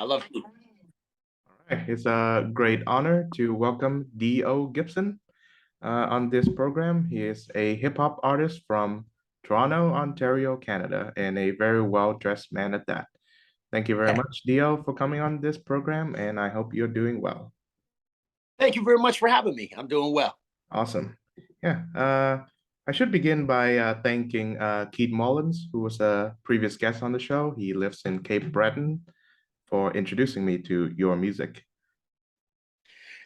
I love you. It's a great honor to welcome D.O. Gibson on this program. He is a hip hop artist from Toronto, Ontario, Canada, and a very well-dressed man at that. Thank you very much, D.O., for coming on this program, and I hope you're doing well. Thank you very much for having me. I'm doing well. Awesome. Yeah. I should begin by thanking Keith Mullins, who was a previous guest on the show. He lives in Cape Breton, for introducing me to your music.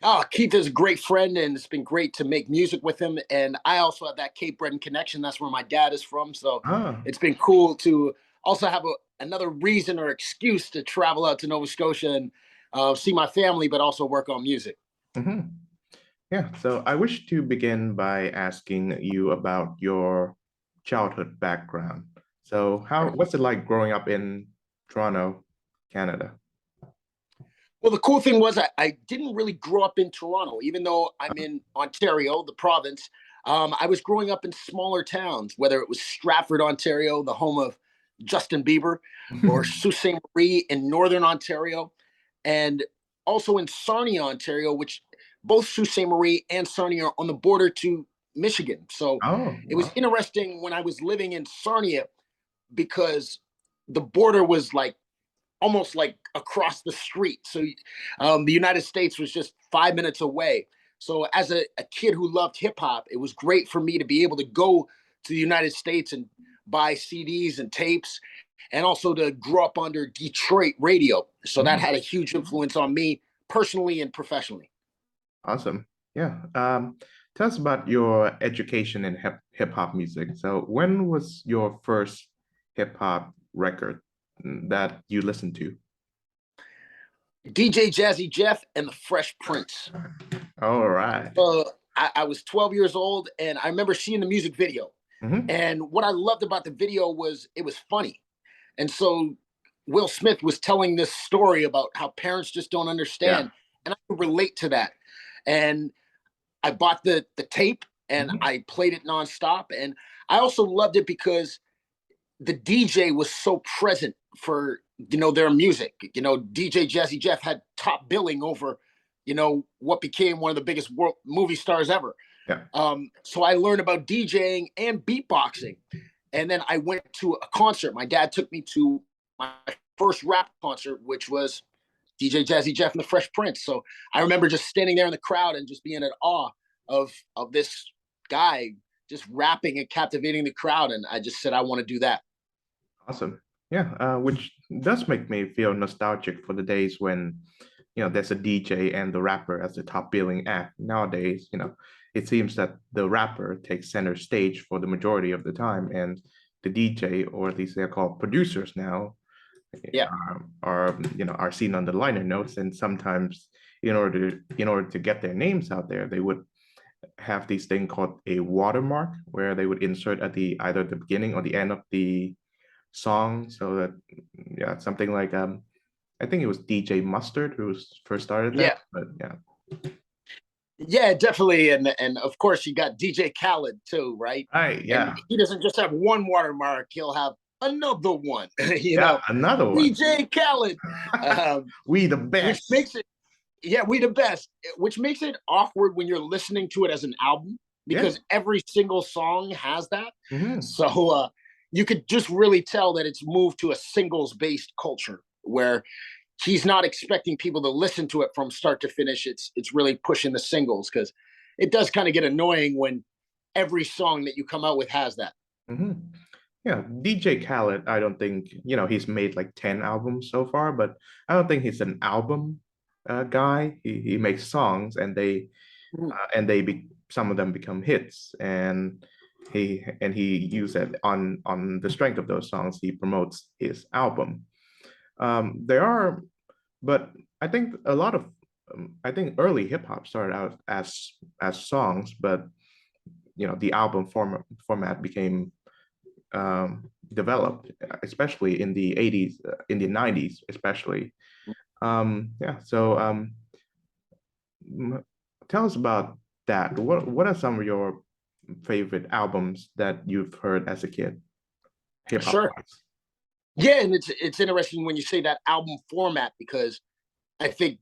Oh, Keith is a great friend, and it's been great to make music with him. And I also have that Cape Breton connection. That's where my dad is from. So Ah, it's been cool to also have another reason or excuse to travel out to Nova Scotia and see my family, but also work on music. mhm. Yeah, so I wish to begin by asking you about your childhood background. So what's it like growing up in Toronto, Canada? Well, the cool thing was I didn't really grow up in Toronto, even though I'm in Ontario, the province. I was growing up in smaller towns, whether it was Stratford, Ontario, the home of Justin Bieber, or Sault Ste. Marie in Northern Ontario, and also in Sarnia, Ontario, which both Sault Ste. Marie and Sarnia are on the border to Michigan. So Oh, it was wow. interesting when I was living in Sarnia because the border was like almost like across the street. So the United States was just 5 minutes away. So as a kid who loved hip hop, it was great for me to be able to go to the United States and buy CDs and tapes, and also to grow up under Detroit radio. So that Mhm. had a huge influence on me personally and professionally. Awesome. Yeah. Tell us about your education in hip hop music. So when was your first hip hop record that you listened to? DJ Jazzy Jeff and the Fresh Prince. All right. I was 12 years old, and I remember seeing the music video. Mm-hmm. And what I loved about the video was it was funny. And so Will Smith was telling this story about how parents just don't Yeah. understand. And I could relate to that. And I bought the tape and Mhm. I played it nonstop. And I also loved it because the DJ was so present for their music. DJ Jazzy Jeff had top billing over what became one of the biggest world movie stars ever. Yeah. So I learned about DJing and beatboxing. And then I went to a concert. My dad took me to my first rap concert, which was DJ Jazzy Jeff and the Fresh Prince. So I remember just standing there in the crowd and just being in awe of this guy just rapping and captivating the crowd. And I just said, I want to do that. Awesome. Yeah, which does make me feel nostalgic for the days when, there's a DJ and the rapper as the top billing act. Nowadays, it seems that the rapper takes center stage for the majority of the time, and the DJ, or at least they're called producers now, Yeah. are seen on the liner notes, and sometimes in order to get their names out there, they would have this thing called a watermark, where they would insert at the either the beginning or the end of the song, so that yeah, something like I think it was DJ Mustard who first started that, Yeah. but yeah. Yeah, definitely. And of course you got DJ Khaled too, right? Right, And yeah. he doesn't just have one watermark, he'll have another one, Yeah, another one. DJ Khaled. Um, We the which best. makes it yeah, we the best, which makes it awkward when you're listening to it as an album Yeah. because every single song has that. Hmm. So you could just really tell that it's moved to a singles based culture where he's not expecting people to listen to it from start to finish. It's really pushing the singles because it does kind of get annoying when every song that you come out with has that. Hmm. Yeah, DJ Khaled, I don't think, he's made like 10 albums so far, but I don't think he's an album guy. He makes songs, and some of them become hits, and he uses it on the strength of those songs. He promotes his album. There are, but I think a lot of I think early hip hop started out as songs, but the album format became developed, especially in the 80s, in the 90s, especially. Yeah, so tell us about that. What are some of your favorite albums that you've heard as a kid, hip hop Sure. wise? Yeah, and it's interesting when you say that album format, because I think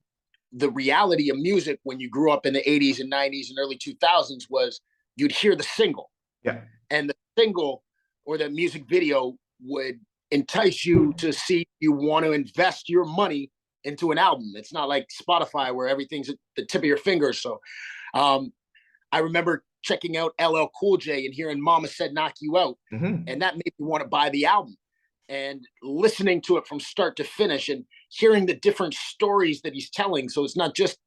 the reality of music when you grew up in the 80s and 90s and early 2000s was you'd hear the single, Yeah. and the single or the music video would entice you to see you want to invest your money into an album. It's not like Spotify where everything's at the tip of your fingers. So um, I remember checking out LL Cool J and hearing Mama Said Knock You Out, Hmm. and that made me want to buy the album, and listening to it from start to finish and hearing the different stories that he's telling. So it's not just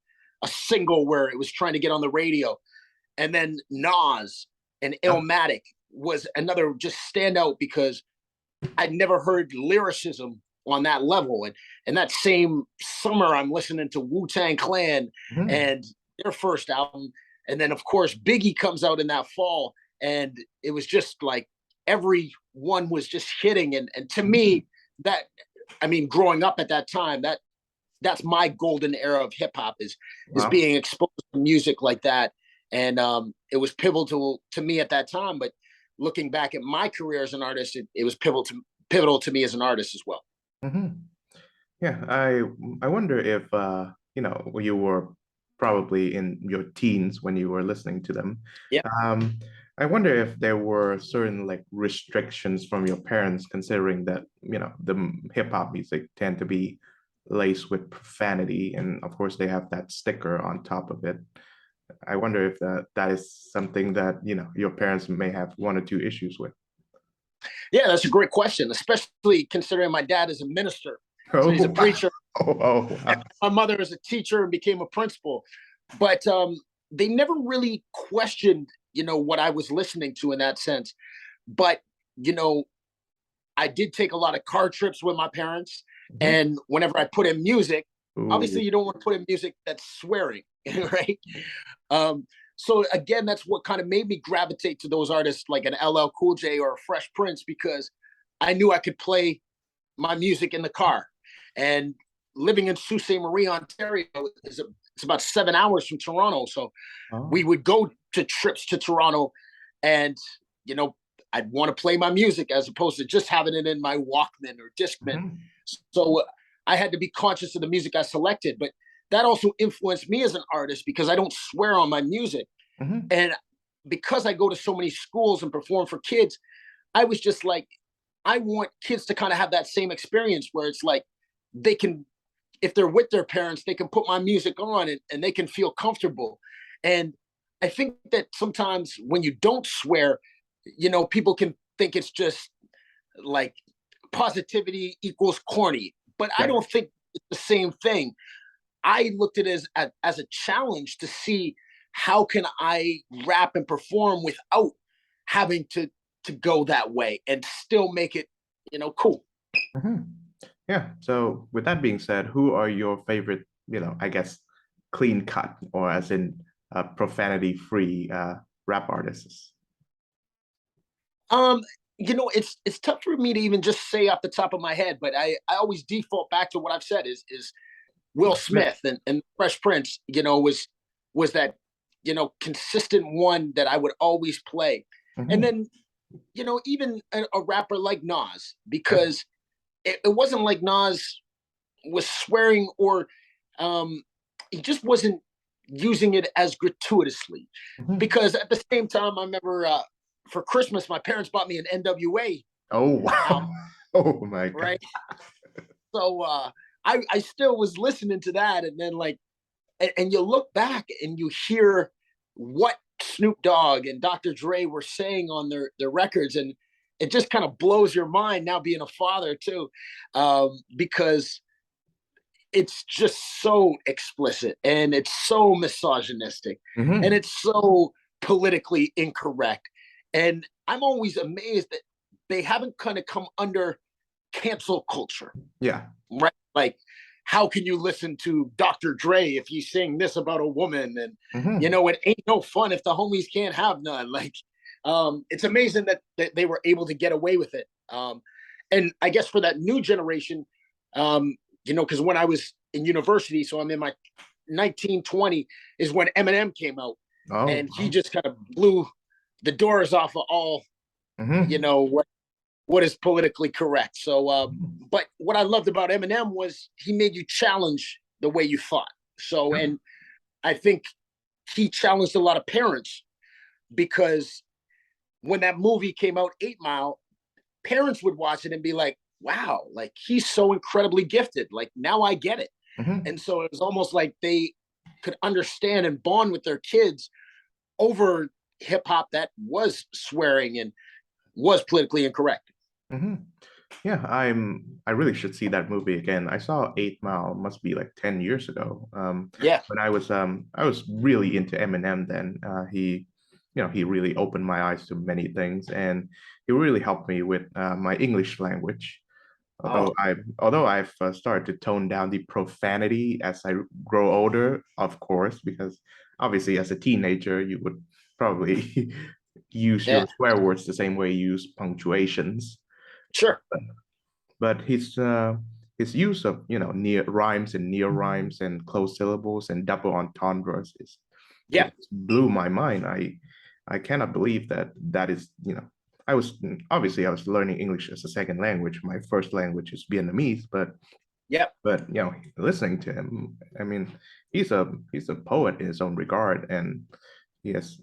a single where it was trying to get on the radio. And then Nas and Yeah. Illmatic was another just standout because I'd never heard lyricism on that level. And that same summer, I'm listening to Wu-Tang Clan Mhm. and their first album. And then, of course, Biggie comes out in that fall. And it was just like every one was just hitting. And to me, that, I mean, growing up at that time, that's my golden era of hip hop is Wow. being exposed to music like that. And it was pivotal to me at that time. But looking back at my career as an artist, it was pivotal to me as an artist as well. Hmm. Yeah, I wonder if you were probably in your teens when you were listening to them. Yeah. Um, I wonder if there were certain like restrictions from your parents, considering that the hip hop music tend to be laced with profanity, and of course they have that sticker on top of it. I wonder if that is something that your parents may have one or two issues with. Yeah, that's a great question, especially considering my dad is a minister. So Oh, he's a wow. preacher. Oh, wow. My mother is a teacher and became a principal. But they never really questioned, what I was listening to in that sense. But, you know, I did take a lot of car trips with my parents. Mhm. And whenever I put in music, obviously Ooh. you don't want to put in music that's swearing, right? Um, so again, that's what kind of made me gravitate to those artists like an LL Cool J or a Fresh Prince, because I knew I could play my music in the car. And living in Sault Ste. Marie, Ontario, it's about 7 hours from Toronto. So we Oh. would go to trips to Toronto, and you know, I'd want to play my music as opposed to just having it in my Walkman or Discman. Mhm. So I had to be conscious of the music I selected, but that also influenced me as an artist because I don't swear on my music. Mhm. And because I go to so many schools and perform for kids, I was just like, I want kids to kind of have that same experience where it's like they can, if they're with their parents, they can put my music on and they can feel comfortable. And I think that sometimes when you don't swear, people can think it's just like positivity equals corny, but I Yeah. don't think it's the same thing. I looked at it as a challenge to see how can I rap and perform without having to go that way and still make it, cool. Mhm. Yeah. So with that being said, who are your favorite, I guess, clean cut or as in profanity free rap artists? Um, it's tough for me to even just say off the top of my head, but I always default back to what I've said is Will Will Smith. Smith and Fresh Prince, was that, consistent one that I would always play. And Mhm. then, even a rapper like Nas, Yeah. because it wasn't like Nas was swearing or um, he just wasn't using it as gratuitously. Mhm. Because at the same time, I remember for Christmas, my parents bought me an NWA Oh, album, wow. Oh my God. right? So I still was listening to that, and then like, and you look back and you hear what Snoop Dogg and Dr. Dre were saying on their records, and it just kind of blows your mind now being a father too, because it's just so explicit and it's so misogynistic and Mhm. it's so politically incorrect. And I'm always amazed that they haven't kind of come under cancel culture, Yeah. right? Like, how can you listen to Dr. Dre if he's saying this about a woman? And Mhm. it ain't no fun if the homies can't have none. Like, it's amazing that they were able to get away with it. And I guess for that new generation, um, because when I was in university, so I'm in my 1920, is when Eminem came out, Oh, and he wow. just kind of blew the doors off of all, Mhm. what what is politically correct. So, but what I loved about Eminem was he made you challenge the way you thought. So, and I think he challenged a lot of parents because when that movie came out, 8 Mile, parents would watch it and be like, wow, like he's so incredibly gifted. Like now I get it. Mhm. And so it was almost like they could understand and bond with their kids over hip hop that was swearing and was politically incorrect. Mhm. Yeah, I really should see that movie again. I saw 8 Mile, must be like 10 years ago. Yeah. When I was really into Eminem then. He really opened my eyes to many things, and he really helped me with my English language. Oh, Although I've started to tone down the profanity as I grow older, of course, because obviously as a teenager you would probably use yeah. your swear words the same way you use punctuations. Sure. But his use of near rhymes and near rhymes and closed syllables and double entendres is Yeah. it blew my mind. I cannot believe that that is I was obviously I was learning English as a second language. My first language is Vietnamese, Yeah. but listening to him, I mean, he's a poet in his own regard, and he has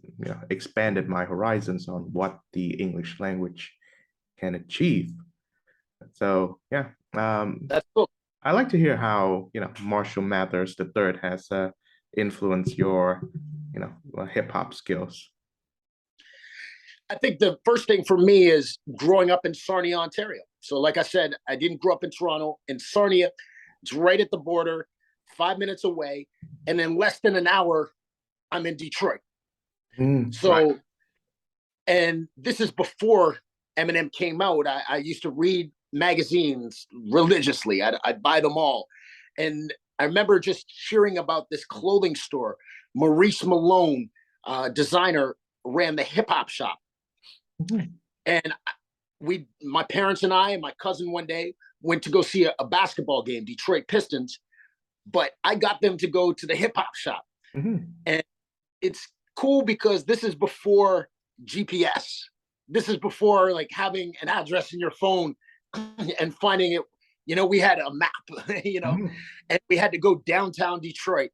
expanded my horizons on what the English language can achieve. So yeah, That's cool. I like to hear how Marshall Mathers the third has influenced your hip hop skills. I think the first thing for me is growing up in Sarnia, Ontario. So, like I said, I didn't grow up in Toronto. In Sarnia, it's right at the border, 5 minutes away. And in less than an hour, I'm in Detroit. Right. So, and this is before Eminem came out. I used to read magazines religiously, I'd buy them all. And I remember just hearing about this clothing store. Maurice Malone, designer, ran the hip hop shop. Mhm. And my parents and I and my cousin one day went to go see a basketball game, Detroit Pistons, but I got them to go to the hip hop shop. Mhm. And it's cool because this is before GPS. This is before like having an address in your phone and finding it. We had a map, Mhm. and we had to go downtown Detroit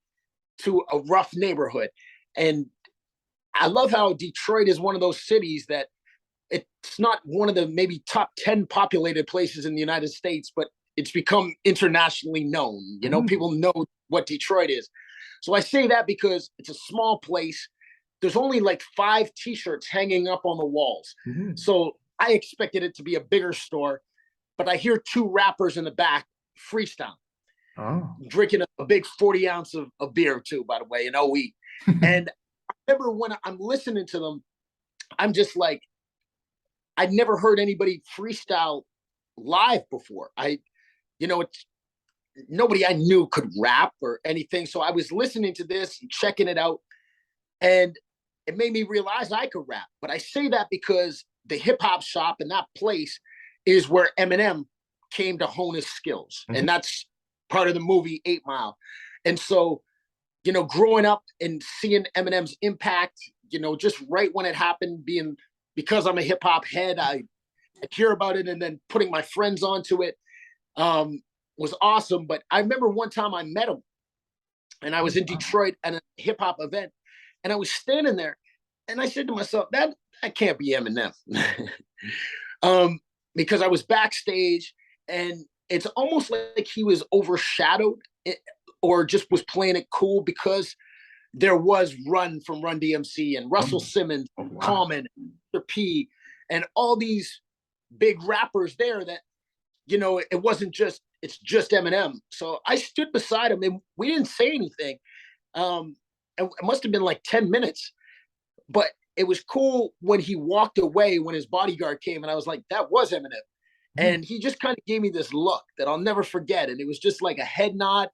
to a rough neighborhood. And I love how Detroit is one of those cities that it's not one of the maybe top 10 populated places in the United States, but it's become internationally known. Mhm. People know what Detroit is. So I say that because it's a small place. There's only like 5 T-shirts hanging up on the walls. Mhm. So I expected it to be a bigger store, but I hear 2 rappers in the back freestyle, Oh. drinking a big 40 ounce of beer too, by the way, an OE. And I remember when I'm listening to them, I'm just like, I'd never heard anybody freestyle live before. It's nobody I knew could rap or anything. So I was listening to this and checking it out, and it made me realize I could rap. But I say that because the hip hop shop and that place is where Eminem came to hone his skills, Mhm. and that's part of the movie 8 Mile. And so, growing up and seeing Eminem's impact, just right when it happened, being because I'm a hip hop head, I hear about it and then putting my friends onto it was awesome. But I remember one time I met him and I was in Wow. Detroit at a hip hop event and I was standing there and I said to myself, that can't be Eminem. um, because I was backstage and it's almost like he was overshadowed or just was playing it cool because there was Run DMC and Oh, Russell Simmons, oh, wow. Common, Mr. P, and all these big rappers there that it wasn't it's just Eminem. So I stood beside him and we didn't say anything. It must have been like 10 minutes, but it was cool when he walked away when his bodyguard came and I was like, that was Eminem. Mhm. And he just kind of gave me this look that I'll never forget. And it was just like a head nod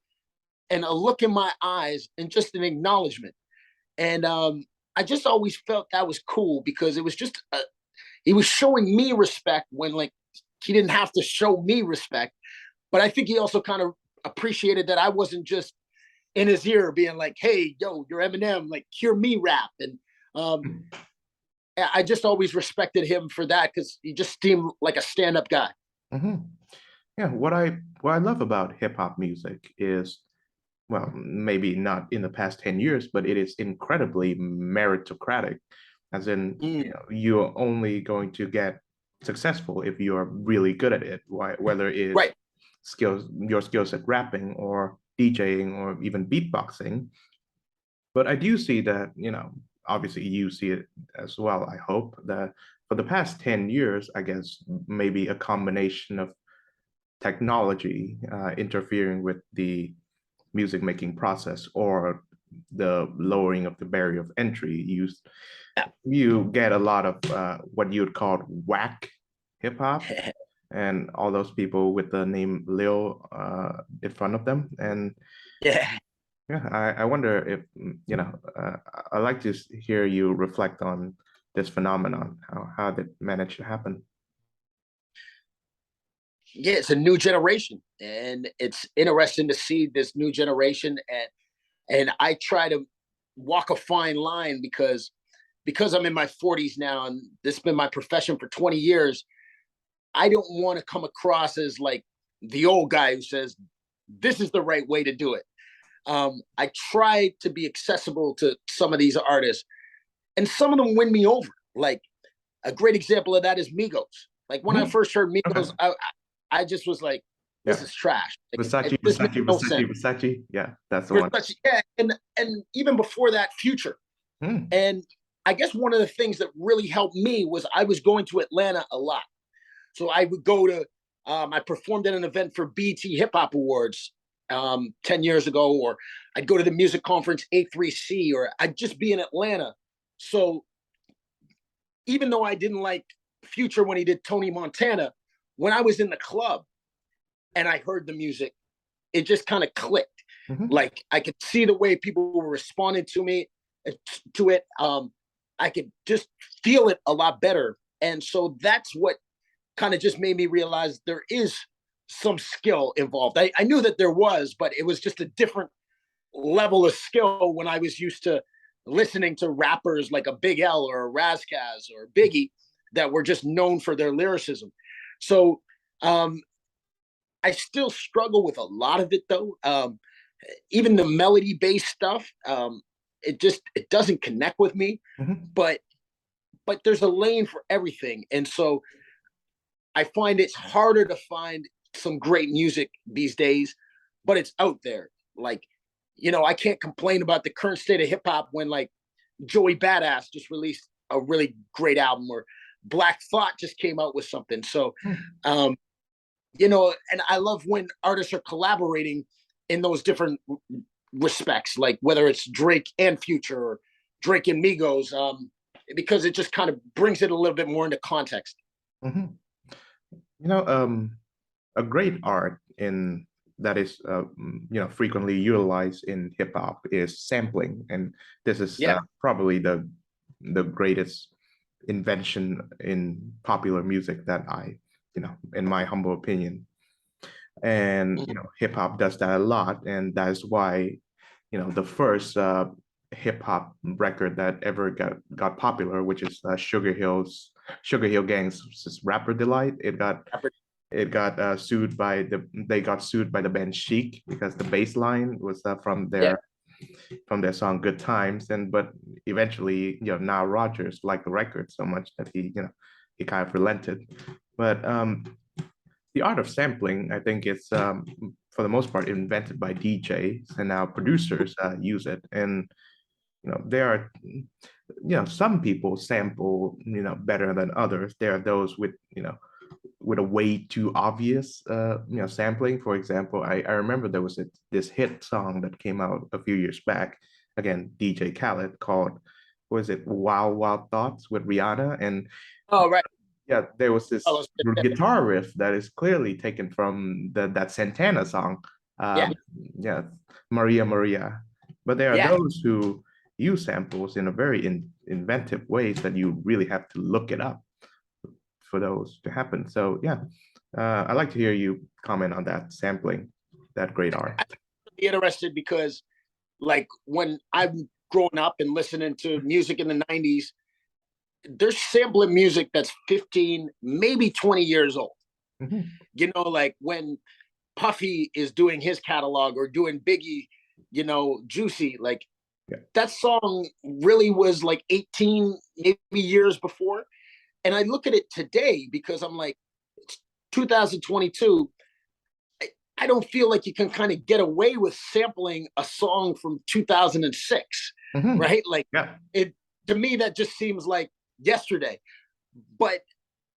and a look in my eyes and just an acknowledgement. And I just always felt that was cool because it was just he was showing me respect when like he didn't have to show me respect. But I think he also kind of appreciated that I wasn't just in his ear being like, "Hey, yo, you're Eminem, like hear me rap." And um, I just always respected him for that because he just seemed like a stand-up guy. Hmm. Yeah, what I love about hip hop music is, well, maybe not in the past 10 years, but it is incredibly meritocratic, as in, Mm, you're only going to get successful if you're really good at it, whether it's right. your skills at rapping or DJing or even beatboxing. But I do see that, obviously you see it as well, I hope, that for the past 10 years, I guess maybe a combination of technology interfering with the music making process or the lowering of the barrier of entry, you get a lot of what you'd call whack hip hop, and all those people with the name Lil in front of them. And Yeah. yeah, I wonder if, I like to hear you reflect on this phenomenon. How did it manage to happen? Yeah, it's a new generation, and it's interesting to see this new generation. And I try to walk a fine line because I'm in my 40s now, and this has been my profession for 20 years. I don't want to come across as like the old guy who says this is the right way to do it. I try to be accessible to some of these artists, and some of them win me over. Like a great example of that is Migos. Like when I Mhm. first heard Okay. Migos, I just was like, this Yeah. is trash. Like Versace, this makes Versace, no Versace, sense. Versace. Yeah, that's the one. Versace, yeah, and even before that, Future. Hmm. And I guess one of the things that really helped me was I was going to Atlanta a lot. So I would go to, I performed at an event for BT Hip Hop Awards 10 years ago, or I'd go to the music conference A3C, or I'd just be in Atlanta. So even though I didn't like Future when he did Tony Montana, when I was in the club and I heard the music, it just kind of clicked. Hmm. Like I could see the way people were responding to me to it. I could just feel it a lot better, and so that's what kind of just made me realize there is some skill involved. I knew that there was, but it was just a different level of skill when I was used to listening to rappers like a Big L or a Razkaz or Biggie that were just known for their lyricism. So um, I still struggle with a lot of it though. Even the melody based stuff, it doesn't connect with me. Hmm. But there's a lane for everything, and so I find it's harder to find some great music these days, but it's out there. Like, I can't complain about the current state of hip hop when like Joey Badass just released a really great album, or Black Thought just came out with something. So, um, and I love when artists are collaborating in those different respects, like whether it's Drake and Future or Drake and Migos, because it just kind of brings it a little bit more into context. Hmm. You know, a great art in that is frequently utilized in hip hop is sampling, and this is Yeah. probably the greatest invention in popular music that in my humble opinion. And Mhm. hip hop does that a lot, and that's why the first hip hop record that ever got popular, which is Sugar Hill Gang's Rapper Delight. It got sued by the band Chic because the bass line was Yeah. from their song Good Times. And but eventually, Nile Rodgers liked the record so much that he kind of relented. But the art of sampling, I think, it's for the most part invented by DJs, and now producers use it. And there are some people sample better than others. There are those with a way too obvious sampling. For example, I remember there was this hit song that came out a few years back, again DJ Khaled, called, was it Wild Wild Thoughts with Rihanna. And Oh, right. yeah, there was this Oh, guitar riff that is clearly taken from that Santana song, yeah. yeah, Maria Maria. But there are Yeah. those who use samples in a very inventive ways that you really have to look it up for those to happen. So yeah, I'd like to hear you comment on that sampling, that great art. I'm really interested because, like, when I'm growing up and listening to music in the 90s, they're sampling music that's 15, maybe 20 years old. Mhm. Like when Puffy is doing his catalog or doing Biggie, Juicy, like Yeah. that song really was like 18 maybe years before. And I look at it today because I'm like, it's 2022. I don't feel like you can kind of get away with sampling a song from 2006, Mhm. right? Like Yeah. it to me that just seems like yesterday. But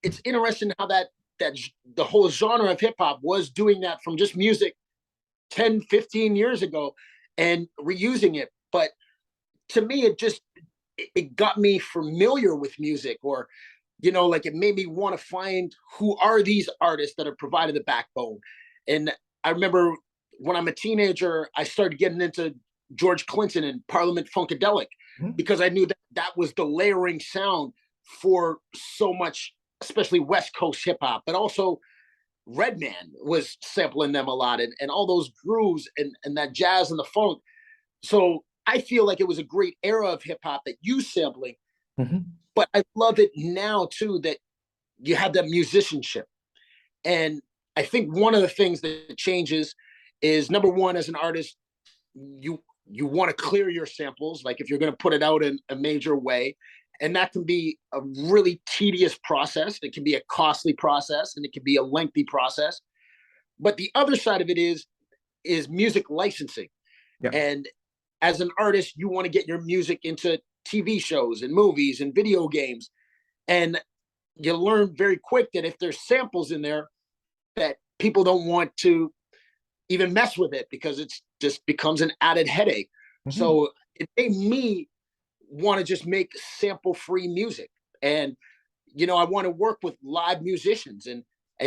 it's interesting how that the whole genre of hip hop was doing that from just music 10, 15 years ago and reusing it. But to me, it got me familiar with music, or like it made me want to find who are these artists that have provided the backbone. And I remember when I'm a teenager, I started getting into George Clinton and Parliament Funkadelic Mhm. because I knew that was the layering sound for so much, especially West Coast hip hop, but also Redman was sampling them a lot, and all those grooves and that jazz and the funk. So I feel like it was a great era of hip hop that used sampling, Mhm. but I love it now too that you have that musicianship. And I think one of the things that changes is, number one, as an artist, you want to clear your samples, like if you're going to put it out in a major way. And that can be a really tedious process. It can be a costly process, and it can be a lengthy process. But the other side of it is music licensing. Yeah. And as an artist, you want to get your music into TV shows and movies and video games. And you learn very quick that if there's samples in there, that people don't want to even mess with it because it's just becomes an added headache. Mhm. So it made me want to just make sample free music. And I want to work with live musicians. And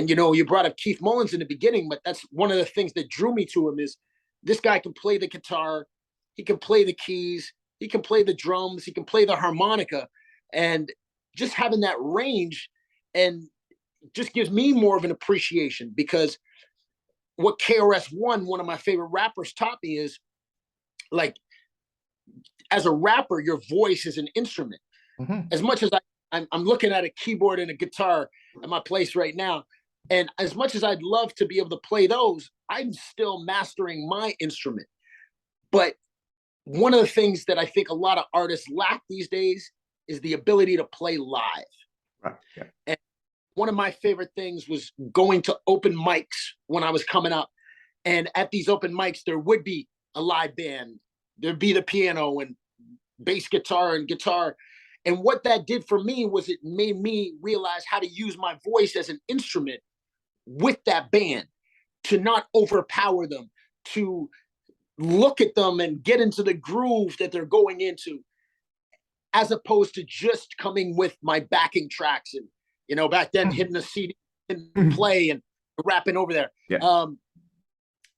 you brought up Keith Mullins in the beginning, but that's one of the things that drew me to him is this guy can play the guitar, he can play the keys, he can play the drums, he can play the harmonica. And just having that range and just gives me more of an appreciation, because what KRS-One, one of my favorite rappers, taught me is, like, as a rapper, your voice is an instrument. Mhm. As much as I'm looking at a keyboard and a guitar at my place right now, and as much as I'd love to be able to play those, I'm still mastering my instrument. But one of the things that I think a lot of artists lack these days is the ability to play live. Right. Yeah. And one of my favorite things was going to open mics when I was coming up. And at these open mics, there would be a live band. There'd be the piano and bass guitar and guitar. And what that did for me was it made me realize how to use my voice as an instrument with that band, to not overpower them, to look at them and get into the groove that they're going into, as opposed to just coming with my backing tracks and, back then Mhm. hitting the CD and Mhm. play and rapping over there. Yeah.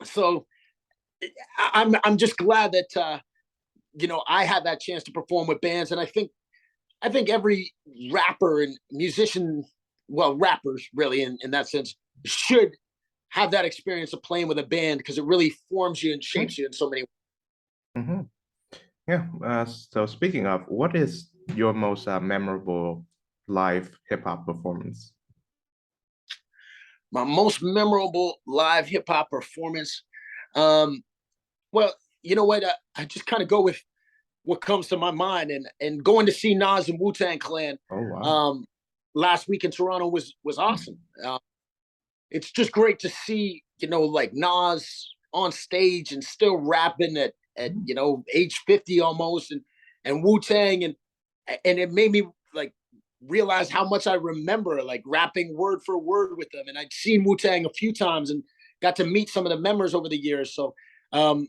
So I'm just glad that I had that chance to perform with bands. And I think every rapper and musician, well, rappers really in that sense, should have that experience of playing with a band, because it really forms you and shapes you in so many ways. Mhm. Yeah. So speaking of, what is your most memorable live hip hop performance? My most memorable live hip hop performance. Um, well, you know what? I just kind of go with what comes to my mind, and going to see Nas and Wu Tang Clan Oh wow. um, last week in Toronto was awesome. It's just great to see, like Nas on stage and still rapping at Mhm. age 50 almost, and Wu Tang, and it made me like realize how much I remember like rapping word for word with them. And I'd seen Wu Tang a few times and got to meet some of the members over the years. So um,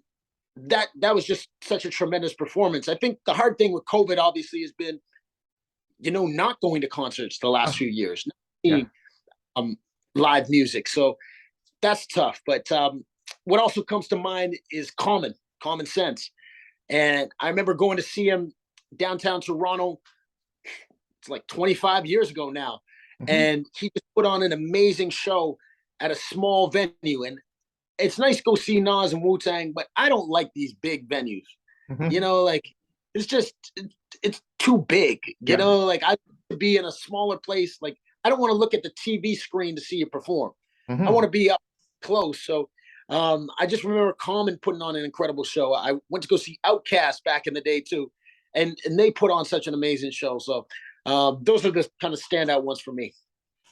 that was just such a tremendous performance. I think the hard thing with COVID obviously has been, not going to concerts the last Oh, few years, not yeah. seeing um, live music. So that's tough. But what also comes to mind is common sense. And I remember going to see him downtown Toronto. It's like 25 years ago now. Mhm. And he just put on an amazing show at a small venue. And it's nice to go see Nas and Wu Tang, but I don't like these big venues. Mhm. Like it's just it's too big. Yeah. Like to be in a smaller place. Like I don't want to look at the TV screen to see you perform. I want Hmm. to be up close. So I just remember Common putting on an incredible show. I went to go see Outkast back in the day too, and they put on such an amazing show. So those are the kind of standout ones for me.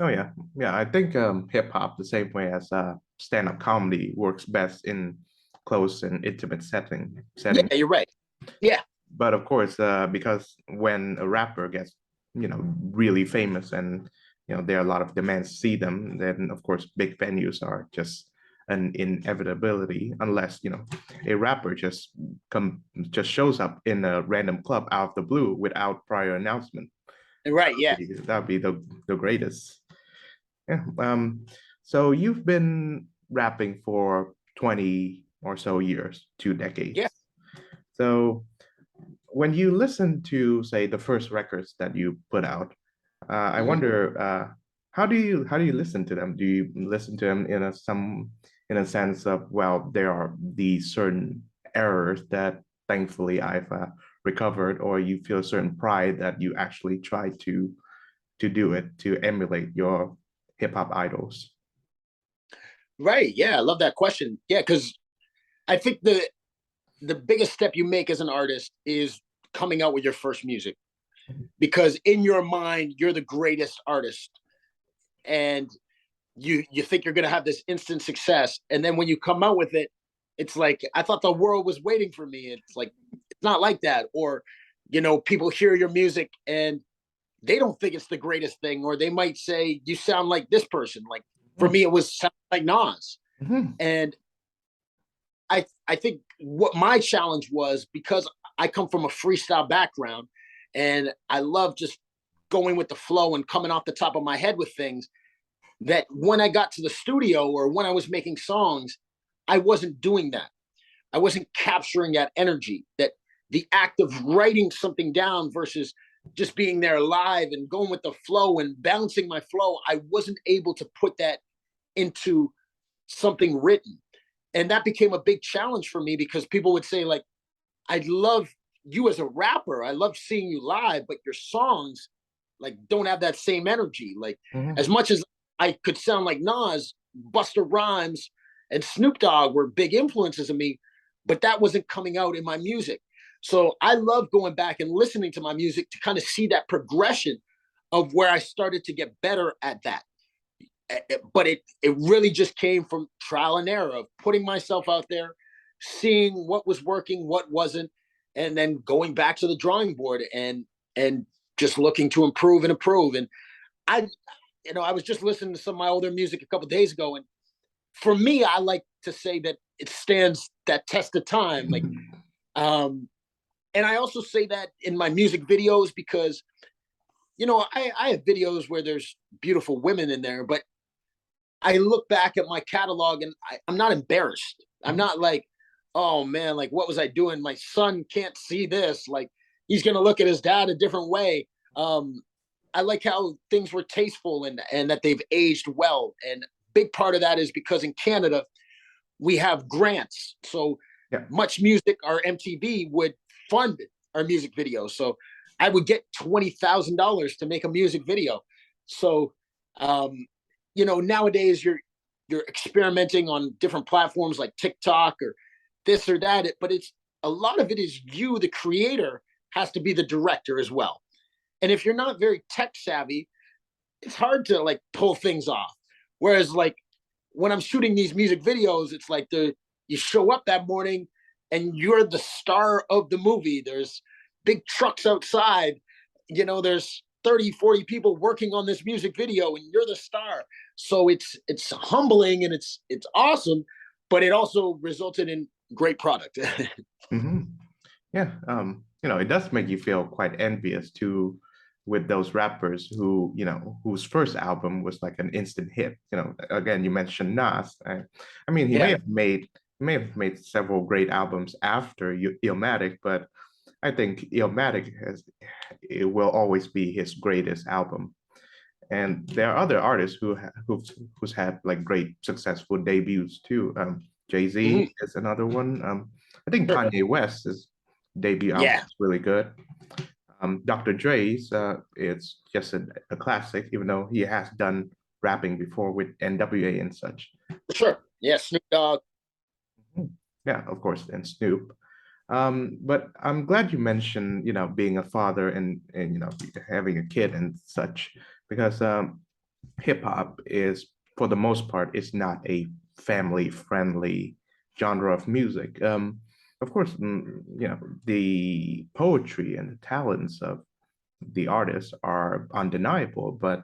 Oh yeah, yeah. I think hip hop, the same way as stand-up comedy, works best in close and intimate Yeah, setting. you're right. Yeah, But of course, because when a rapper gets, really famous and there are a lot of demands to see them, then of course big venues are just an inevitability unless a rapper just shows up in a random club out of the blue without prior announcement. right. Yeah, That'd be the greatest. Yeah. So you've been rapping for 20 or so years, two yeah. decades. So when you listen to, say, the first records that you put out, I Hmm. wonder, how do you listen to them? Do you listen to them in a sense of, well, there are these certain errors that thankfully I've recovered, or you feel a certain pride that you actually try to do it to emulate your hip hop idols? Right. Yeah, I love that question. Yeah, because I think the biggest step you make as an artist is coming out with your first music, because in your mind you're the greatest artist, and you think you're going to have this instant success, and then when you come out with it, it's like, I thought the world was waiting for me. It's like, it's not like that. Or people hear your music and they don't think it's the greatest thing, or they might say you sound like this person. Like for me, it was sound like Nas. Mhm. And I think what my challenge was, because I come from a freestyle background and I love just going with the flow and coming off the top of my head with things, that when I got to the studio or when I was making songs, I wasn't doing that. I wasn't capturing that energy, that the act of writing something down versus just being there live and going with the flow and bouncing my flow. I wasn't able to put that into something written. And that became a big challenge for me, because people would say, like, I love you as a rapper. I love seeing you live, but your songs like don't have that same energy. Like Mhm. as much as I could sound like Nas, Buster Rhymes, and Snoop Dogg were big influences of me, but that wasn't coming out in my music. So I love going back and listening to my music to kind of see that progression of where I started to get better at that. But it really just came from trial and error of putting myself out there, seeing what was working, what wasn't, and then going back to the drawing board and just looking to improve and improve. And I, I was just listening to some of my older music a couple of days ago, and for me, I like to say that it stands that test of time. Like, um, and I also say that in my music videos, because I have videos where there's beautiful women in there, but I look back at my catalog and I'm not embarrassed. I'm not like, oh man, like what was I doing? My son can't see this. Like he's gonna look at his dad a different way. I like how things were tasteful and that they've aged well. And big part of that is because in Canada we have grants. So Yeah. Much Music, our MTV would fund our music videos. So I would get $20,000 to make a music video. So um, nowadays you're experimenting on different platforms like TikTok or this or that, but it's a lot of it is you, the creator, has to be the director as well. And if you're not very tech savvy, it's hard to like pull things off. Whereas like when I'm shooting these music videos, it's like you show up that morning and you're the star of the movie. There's big trucks outside, there's 30, 40 people working on this music video and you're the star. So it's humbling and it's awesome, but it also resulted in great product. Hmm. Yeah. It does make you feel quite envious too with those rappers whose first album was like an instant hit. Again, you mentioned Nas. I mean, he may Yeah. have made several great albums after Illmatic, but I think Illmatic it will always be his greatest album. And there are other artists who's had like great successful debuts too. Jay-Z Mhm. is another one. I think Sure. Kanye West's debut album Yeah. is really good. Dr. Dre's, it's just a classic, even though he has done rapping before with NWA and such. Sure. Yeah, Snoop Dogg. Mhm. Yeah, of course, and Snoop. But I'm glad you mentioned, being a father and having a kid and such, because hip hop is, for the most part, is not a family friendly genre of music. Of course, the poetry and the talents of the artists are undeniable, but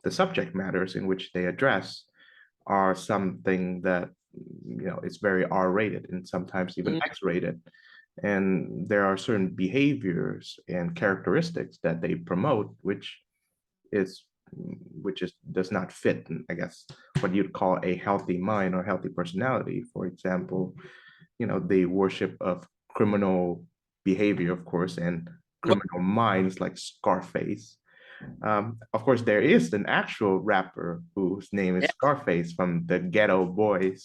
the subject matters in which they address are something that is very R-rated and sometimes even Mhm. X-rated. And there are certain behaviors and characteristics that they promote, is which does not fit, I guess, what you'd call a healthy mind or healthy personality. For example, the worship of criminal behavior, of course, and Well, criminal minds like Scarface. Of course, there is an actual rapper whose name is yeah, Scarface from the Ghetto Boys.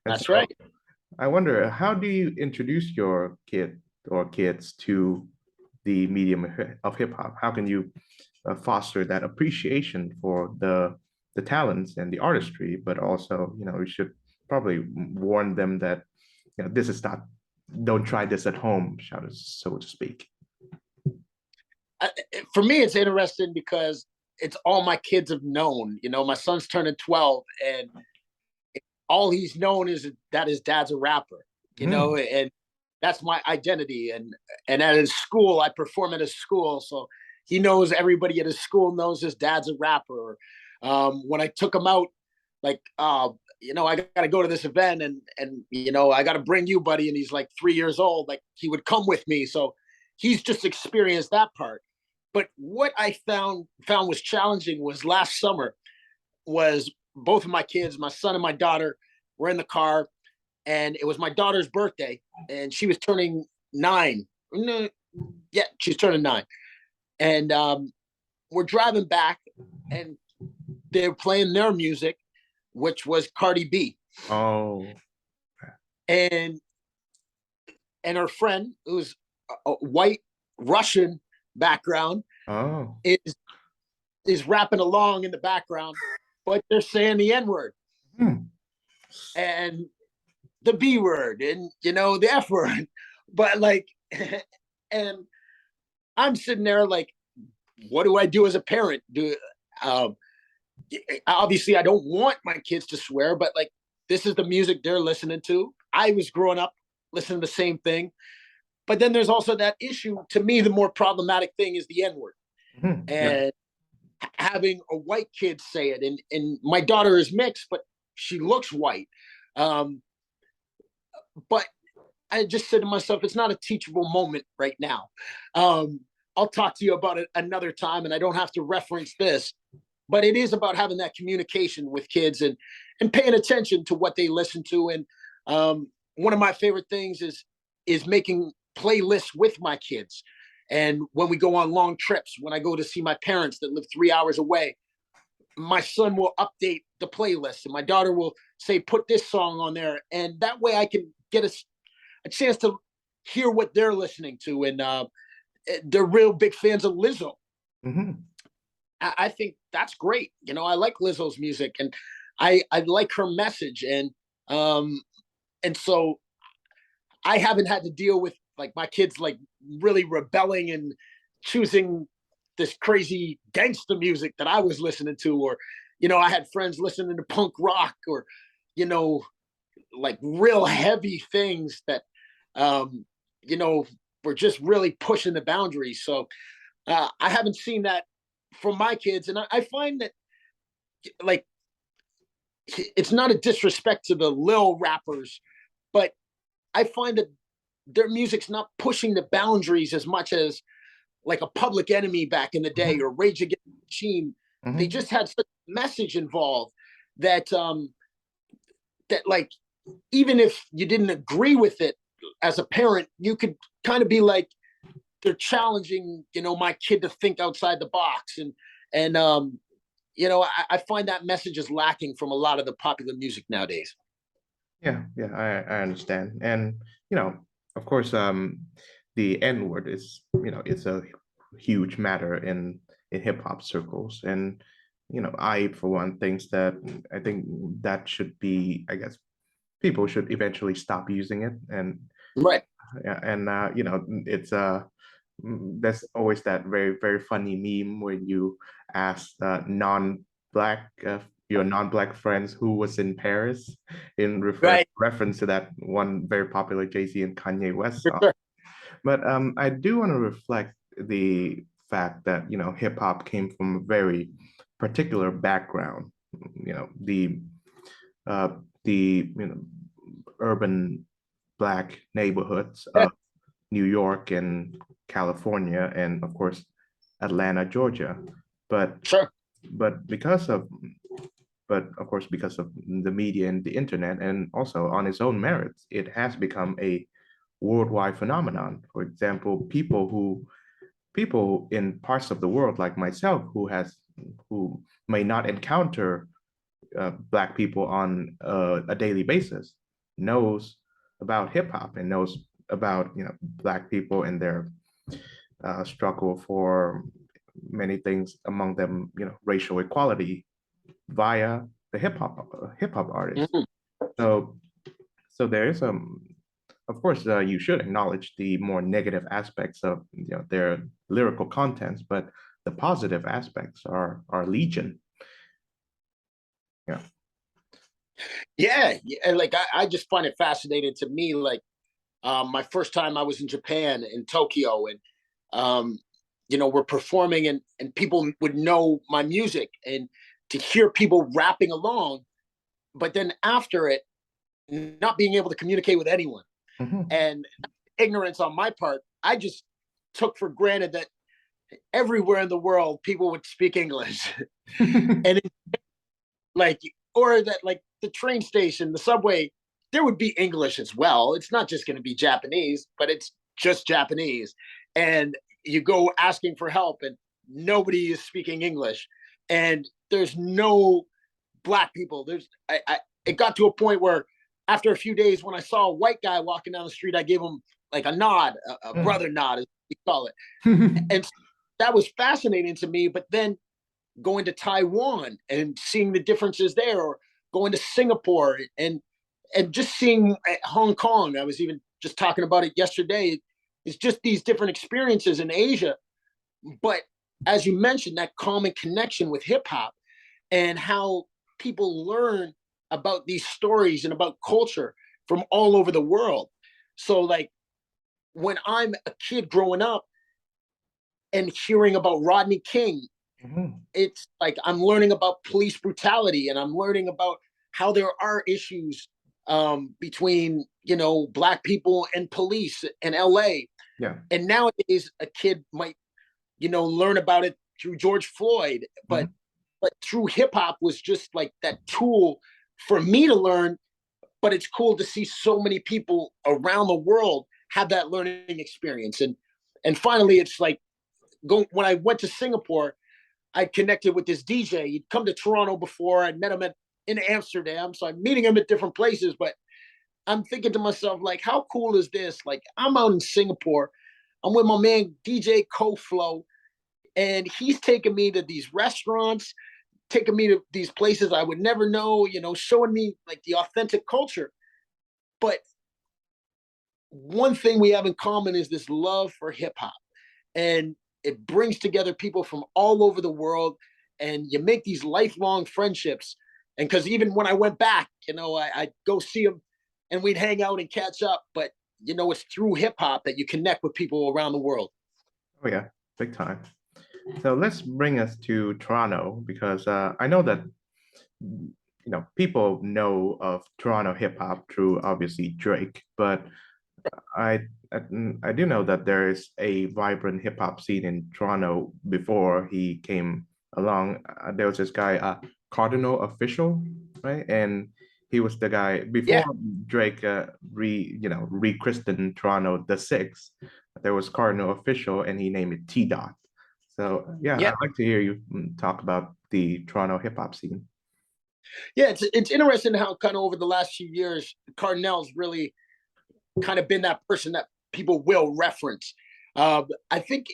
And so that's right. I wonder, how do you introduce your kid or kids to the medium of hip hop? How can you foster that appreciation for the talents and the artistry, but also, we should probably warn them that, this is not, don't try this at home, so to speak. I, for me, it's interesting because it's all my kids have known. My son's turning 12, and all he's known is that his dad's a rapper. Hmm. And that's my identity. And at his school, I perform at his school, so he knows everybody at his school knows his dad's a rapper. When I took him out, like, I got to go to this event, and I got to bring you, buddy. And he's like 3 years old. Like, he would come with me, so he's just experienced that part. But what I found was challenging was last summer was both of my kids, my son and my daughter, were in the car, and it was my daughter's birthday, and she was turning 9. No, yeah, she's turning 9, and we're driving back, and they're playing their music, which was Cardi B, Oh. and her friend, who's a white Russian background, Oh. is rapping along in the background, but they're saying the N word Hmm. and the B word and the F word, but like, and I'm sitting there like, what do I do as a parent? Um, Obviously I don't want my kids to swear, but like, this is the music they're listening to. I was growing up listening to the same thing, but then there's also that issue. To me, the more problematic thing is the N word, Hmm. Yeah. and having a white kid say it. And my daughter is mixed, but she looks white. Um, but I just said to myself, it's not a teachable moment right now. Um, I'll talk to you about it another time, and I don't have to reference this. But it is about having that communication with kids and paying attention to what they listen to. And one of my favorite things is making playlists with my kids. And when we go on long trips, when I go to see my parents that live 3 hours away, my son will update the playlist, and my daughter will say, "Put this song on there," and that way I can get a chance to hear what they're listening to. And they're real big fans of Lizzo. Hmm. I think that's great. I like Lizzo's music, and I like her message, um and so I haven't had to deal with like my kids like really rebelling and choosing this crazy gangster music that I was listening to, or I had friends listening to punk rock, or you know like real heavy things that um you know were just really pushing the boundaries. So I haven't seen that from my kids, and I find that, like, it's not a disrespect to the lil rappers, but I find that their music's not pushing the boundaries as much as like a Public Enemy back in the day, Hmm. or Rage Against the Machine. They Hmm. just had such a message involved that like, even if you didn't agree with it as a parent, you could kind of be like, they're challenging, my kid to think outside the box. And I find that message is lacking from a lot of the popular music nowadays. Yeah, yeah, I understand. And, you know, of course, the N word is, it's a huge matter in hip hop circles. And I, for one, thinks that I think that should be, I guess, people should eventually stop using it. And Right. yeah, and it's there's always that very very funny meme when you ask non-black your non-black friends who was in Paris in Right. reference to that one very popular Jay-Z and Kanye West For song. sure. But I do want to reflect the fact that hip hop came from a very particular background. The uh, urban black neighborhoods Yeah. of New York and California, and of course Atlanta, Georgia. But Sure. but because of but of course because of the media and the internet, and also on its own merits, it has become a worldwide phenomenon. For example, people in parts of the world like myself who may not encounter black people on a daily basis knows about hip hop and knows about black people and their struggle for many things, among them racial equality via the hip hop artists. Mhm. So there is of course you should acknowledge the more negative aspects of their lyrical contents, but the positive aspects are legion. Yeah. Yeah. Yeah. Like I just find it fascinating to me. Like my first time I was in Japan in Tokyo, and um, we're performing, and people would know my music, and to hear people rapping along, but then after it, not being able to communicate with anyone, Mhm. and ignorance on my part, I just took for granted that everywhere in the world people would speak English, and it, like, or that like the train station, the subway, there would be English as well. It's not just going to be Japanese, but it's just Japanese. And you go asking for help, and nobody is speaking English, and there's no black people. It got to a point where after a few days, when I saw a white guy walking down the street, I gave him like a nod, a Mm. brother nod, as we call it, and that was fascinating to me. But then going to Taiwan and seeing the differences there, or going to Singapore, and just seeing Hong Kong. I was even just talking about it yesterday. It's just these different experiences in Asia. But as you mentioned, that common connection with hip hop, and how people learn about these stories and about culture from all over the world. So, like, when I'm a kid growing up and hearing about Rodney King, Mhm. it's like I'm learning about police brutality, and I'm learning about how there are issues between black people and police in LA. Yeah. And nowadays, a kid might learn about it through George Floyd, but Mhm. through hip hop was just like that tool for me to learn. But it's cool to see so many people around the world have that learning experience. And finally, it's like when I went to Singapore, I connected with this DJ. He'd come to Toronto before. I'd met him in Amsterdam. So I'm meeting him at different places. But I'm thinking to myself, like, how cool is this? Like, I'm out in Singapore. I'm with my man DJ Koflo, and he's taking me to these restaurants, taking me to these places I would never know, showing me like the authentic culture. But one thing we have in common is this love for hip hop. And it brings together people from all over the world, and you make these lifelong friendships. And because even when I went back, I'd go see them, and we'd hang out and catch up. But it's through hip hop that you connect with people around the world. Oh yeah, big time. So let's bring us to Toronto because I know that people know of Toronto hip hop through obviously Drake, but I, I do know that there is a vibrant hip hop scene in Toronto before he came along. There was this guy, Cardinal Official, right? And he was the guy before Yeah. Drake rechristened Toronto the Six. There was Cardinal Official, and he named it T Dot. So yeah, Yeah. I'd like to hear you talk about the Toronto hip hop scene. Yeah. It's interesting how kind of over the last few years, Cardinal's really kind of been that person that people will reference. I think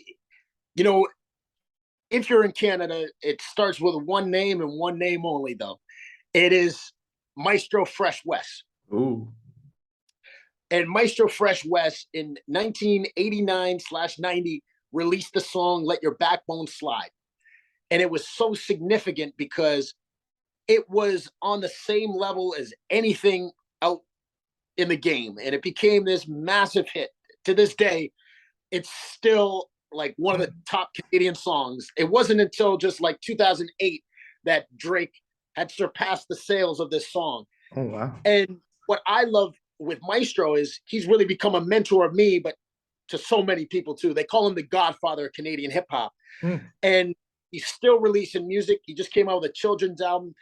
You know, if you're in Canada, it starts with one name and one name only, though. It is Maestro Fresh West. Ooh. And Maestro Fresh West in 1989/90 released the song Let Your Backbone Slide. And it was so significant because it was on the same level as anything out in the game. And it became this massive hit. To this day, it's still like one of the top Canadian songs. It wasn't until just like 2008 that Drake had surpassed the sales of this song. Oh, wow. And what I love with Maestro is he's really become a mentor of me, but to so many people too. They call him the godfather of Canadian hip hop. And he's still releasing music. He just came out with a children's album,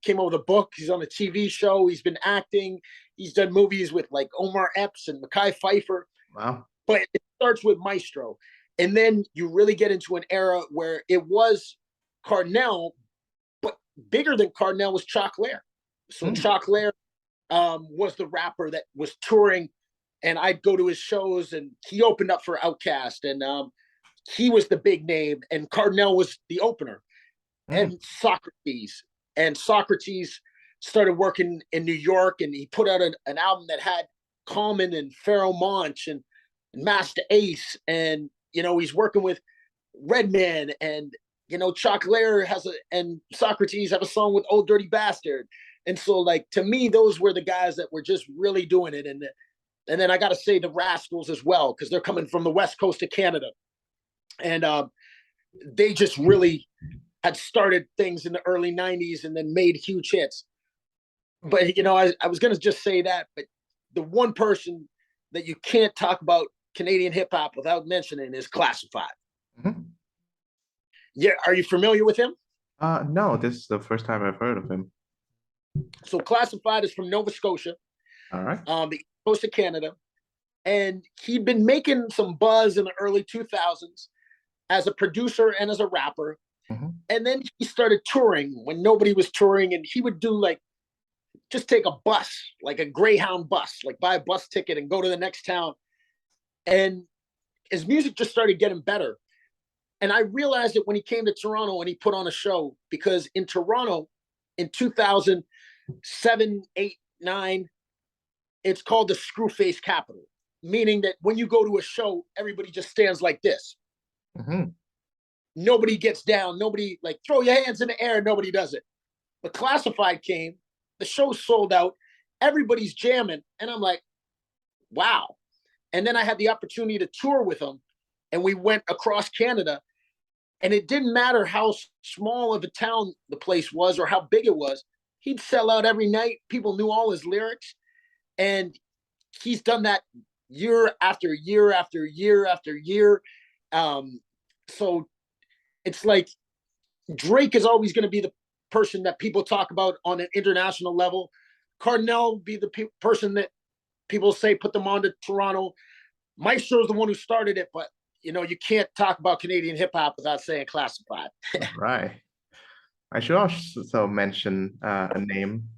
came out with a book. He's on a TV show. He's been acting. He's done movies with like Omar Epps and Mekhi Phifer. Wow. But it starts with Maestro. And then you really get into an era where it was Cardinal, but bigger than Cardinal was Choclair. So Choclair was the rapper that was touring, and I'd go to his shows, and he opened up for Outkast, and he was the big name, and Cardinal was the opener. And Socrates. And Socrates started working in New York, and he put out an album that had Common and Pharoah Monch and Master Ace, and he's working with Redman, and Choclair and Socrates have a song with Old Dirty Bastard. And so, like, to me, those were the guys that were just really doing it. And then I got to say the Rascals as well, because they're coming from the West Coast of Canada. And they just really had started things in the early 90s and then made huge hits. But, I was going to just say that, but the one person that you can't talk about Canadian hip hop without mentioning is Classified. Yeah. Are you familiar with him? No, this is the first time I've heard of him. So Classified is from Nova Scotia. All right. The coast of Canada. And he'd been making some buzz in the early 2000s as a producer and as a rapper. And then he started touring when nobody was touring, and he would do just take a bus, like a Greyhound bus, like buy a bus ticket and go to the next town. And his music just started getting better. And I realized it when he came to Toronto and he put on a show, because in Toronto in 2007, 8, 9, it's called the Screwface Capital, meaning that when you go to a show, everybody just stands like this. Nobody gets down. Nobody throw your hands in the air. Nobody does it. But Classified came. The show sold out. Everybody's jamming. And I'm like, wow. And then I had the opportunity to tour with him. And we went across Canada. And it didn't matter how small of a town the place was or how big it was. He'd sell out every night. People knew all his lyrics. And he's done that year after year after year after year. So it's like Drake is always going to be the person that people talk about on an international level. Cardinal be the person that people say put them on to Toronto. Maestro is the one who started it, but you can't talk about Canadian hip hop without saying Classified. Right. I should also mention a name,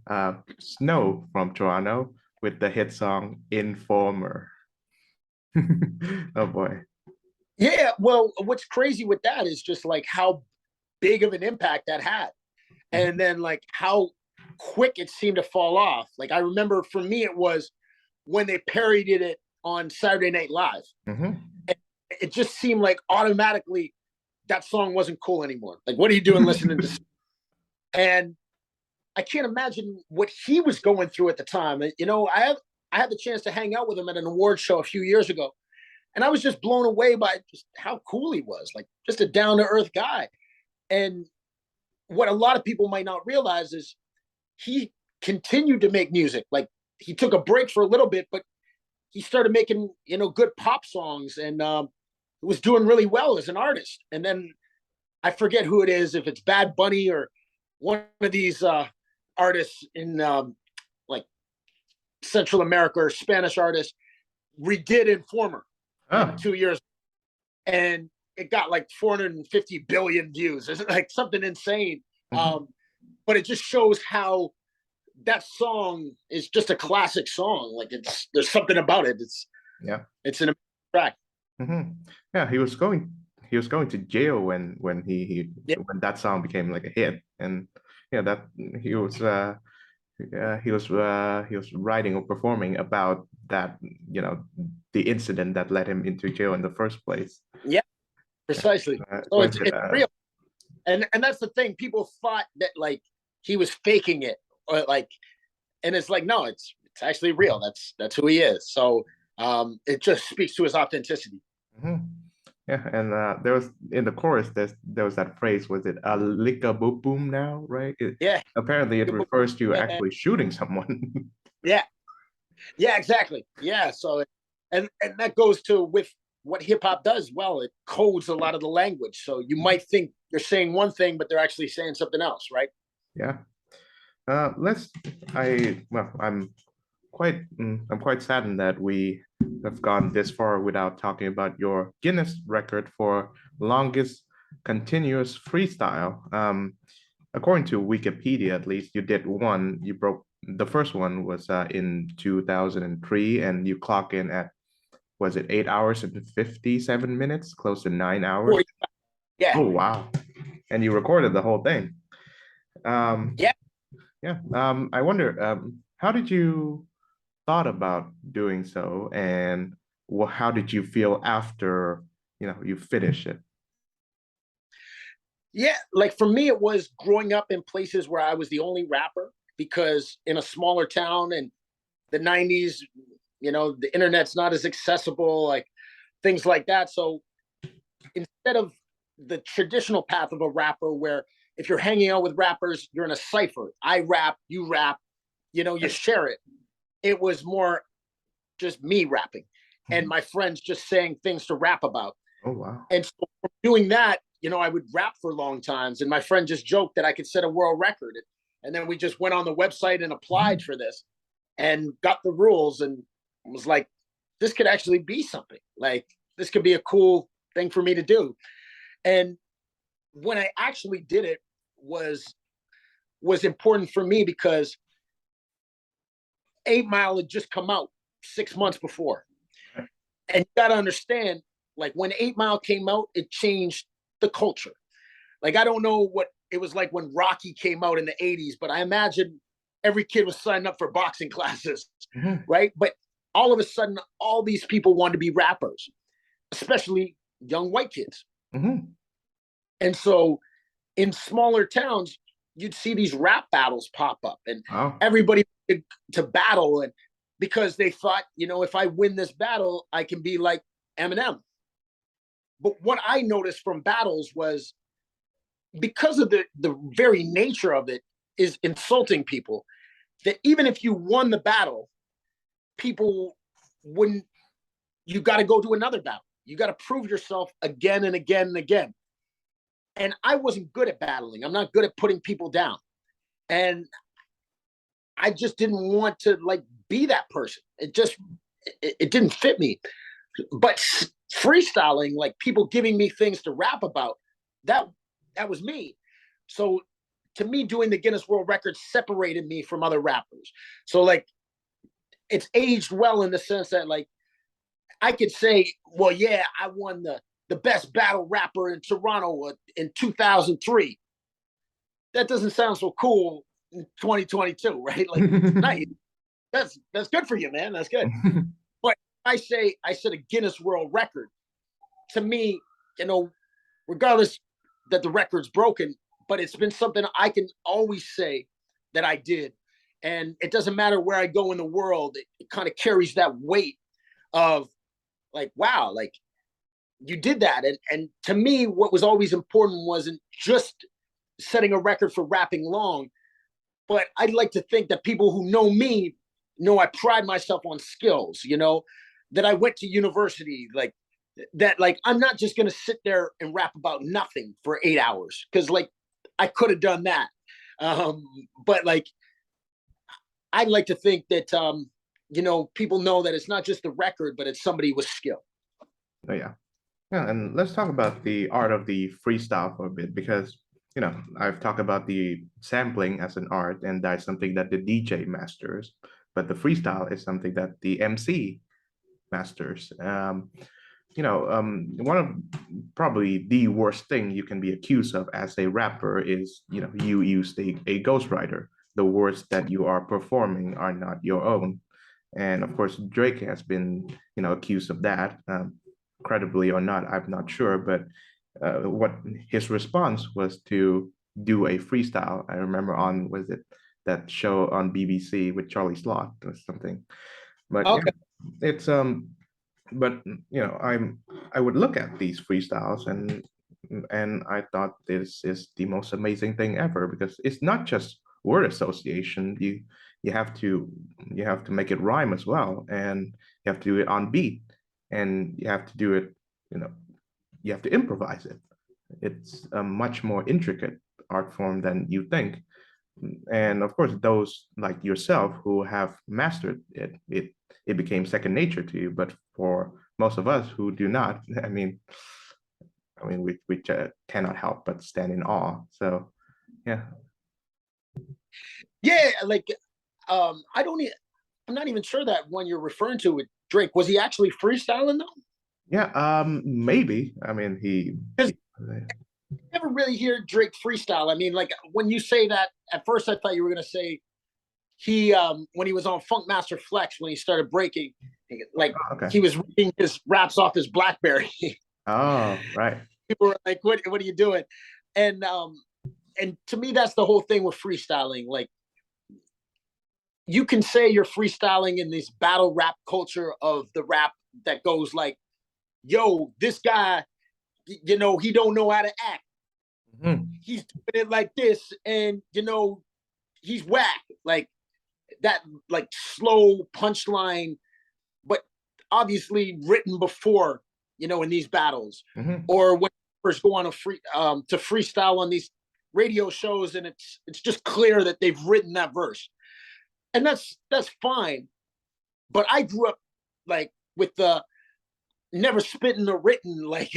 Snow from Toronto, with the hit song Informer. Oh boy. Yeah, well, what's crazy with that is just how big of an impact that had. And then how quick it seemed to fall off. I remember for me, it was when they parodied it on Saturday Night Live. It just seemed like automatically that song wasn't cool anymore. What are you doing listening to? And I can't imagine what he was going through at the time. I had the chance to hang out with him at an award show a few years ago. And I was just blown away by just how cool he was, just a down-to-earth guy. And what a lot of people might not realize is he continued to make music. He took a break for a little bit, but he started making, good pop songs, and was doing really well as an artist. And then I forget who it is, if it's Bad Bunny or one of these artists in Central America or Spanish artists redid Informer 2 years, and it got 450 billion views. It's something insane. But it just shows how that song is just a classic song. There's something about it. It's an amazing track. Yeah, he was going he was going to jail when Yeah, when that song became like a hit, and yeah, that he was he was writing or performing about that, the incident that led him into jail in the first place. yeah, precisely. So Was it's it it's real, and that's the thing. People thought that like he was faking it, or like, and it's like no, it's actually real. That's who he is. So it just speaks to his authenticity. Mhm. Yeah, and there was in the chorus there was that phrase, was it a lick a boom boom now, right? Yeah, Apparently it refers to yeah, actually shooting someone. yeah, yeah, exactly. Yeah. So and that goes to with what hip hop does. Well, it codes a lot of the language. So you might think you're saying one thing, but they're actually saying something else, right? Yeah. Let's. Well, I'm quite saddened that we have gone this far without talking about your Guinness record for longest continuous freestyle. According to Wikipedia, at least, you did one. You broke the first one was in 2003, and you clock in at, was it 8 hours and 57 minutes, close to 9 hours? 40, yeah, Oh wow! And you recorded the whole thing. Um, yeah. yeah. I wonder, how did you thought about doing so, and how did you feel after you finish it? Yeah, like for me, it was growing up in places where I was the only rapper because in a smaller town in the 90s, the internet's not as accessible, like things like that. So instead of the traditional path of a rapper where if you're hanging out with rappers, you're in a cipher. I rap, you rap, you share it. It was more just me rapping and Mhm. my friends just saying things to rap about. Oh wow. And so from doing that, I would rap for long times. And my friend just joked that I could set a world record. And then we just went on the website and applied for this and got the rules and was like, this could actually be something. Like, this could be a cool thing for me to do. And when I actually did it was important for me because 8 Mile had just come out 6 months before. And you got to understand, like when 8 Mile came out, it changed the culture. Like I don't know what it was like when Rocky came out in the 80s, but I imagine every kid was signing up for boxing classes, Mhm. right? But all of a sudden, all these people wanted to be rappers, especially young white kids. Mhm. And so in smaller towns, you'd see these rap battles pop up and Wow. everybody to battle. And because they thought, if I win this battle, I can be like Eminem. But what I noticed from battles was because of the very nature of it is insulting people, that even if you won the battle, people wouldn't, you got to go to another battle. You got to prove yourself again and again and again. And I wasn't good at battling. I'm not good at putting people down. And I just didn't want to like be that person. It didn't fit me. But freestyling, like people giving me things to rap about, that that was me. So to me, doing the Guinness World Record separated me from other rappers. So like it's aged well in the sense that like I could say, well, yeah, I won the best battle rapper in Toronto in 2003. That doesn't sound so cool in 2022, right? Like, nice. That's good for you, man. That's good. But I set a Guinness World Record. To me, regardless that the record's broken, but it's been something I can always say that I did. And it doesn't matter where I go in the world, it kind of carries that weight of like, wow, like you did that. And to me, what was always important wasn't just setting a record for rapping long, but I'd like to think that people who know me know I pride myself on skills, that I went to university, like that, like I'm not just gonna sit there and rap about nothing for 8 hours because like I could have done that. But like I'd like to think that people know that it's not just the record, but it's somebody with skill. Oh yeah. Yeah, and let's talk about the art of the freestyle for a bit, because I've talked about the sampling as an art, and that's something that the DJ masters, but the freestyle is something that the MC masters. one of probably the worst thing you can be accused of as a rapper is, you used a ghostwriter. The words that you are performing are not your own. And of course, Drake has been, accused of that, credibly or not, I'm not sure. But what his response was to do a freestyle. I remember on, was it that show on BBC with Charlie Sloth or something? But yeah, Okay. it's but I would look at these freestyles, and I thought this is the most amazing thing ever, because it's not just word association. You have to you have to make it rhyme as well, and you have to do it on beat, and you have to do it, you know you have to improvise it. It's a much more intricate art form than you think. And of course, those like yourself who have mastered it became second nature to you. But for most of us who do not, we cannot help but stand in awe. So yeah. Yeah, like I don't. I'm not even sure that one you're referring to with Drake, was he actually freestyling though? Yeah, maybe. Because I never really hear Drake freestyle. I mean, like when you say that, at first I thought you were gonna say he when he was on Funk Master Flex when he started breaking, like Oh, okay. he was reading his raps off his BlackBerry. Oh, right. People were like, what are you doing?" And and to me, that's the whole thing with freestyling. Like you can say you're freestyling in this battle rap culture of the rap that goes like, "Yo, this guy, he don't know how to act. Mhm. He's doing it like this, and he's whack." Like that, like slow punchline, but obviously written before, in these battles, Mhm. or when first go on to freestyle on these radio shows, and it's just clear that they've written that verse, and that's fine. But I grew up like with the never spitting or written, like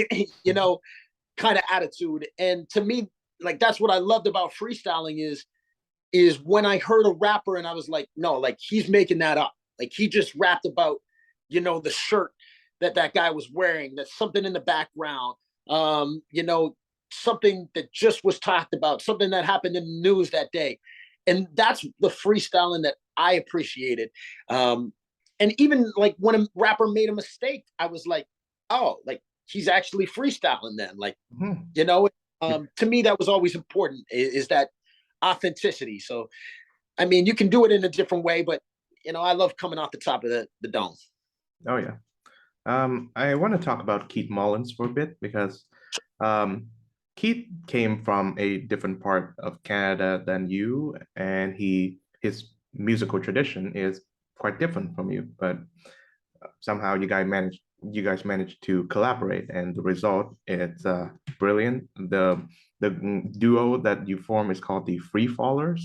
kind of attitude, and to me, like that's what I loved about freestyling is when I heard a rapper and I was like, no, like he's making that up. Like he just rapped about, the shirt that guy was wearing. That's something in the background. Something that just was talked about, something that happened in the news that day. And that's the freestyling that I appreciated. And even like when a rapper made a mistake, I was like, oh, like he's actually freestyling then. Like, Mhm. you know, to me, that was always important is that authenticity. So, I mean, you can do it in a different way, but I love coming off the top of the dome. Oh yeah. I want to talk about Keith Mullins for a bit, because um, Keith came from a different part of Canada than you, and his musical tradition is quite different from you. But somehow you guys managed to collaborate, and the result is brilliant. The duo that you form is called the Free Fallers.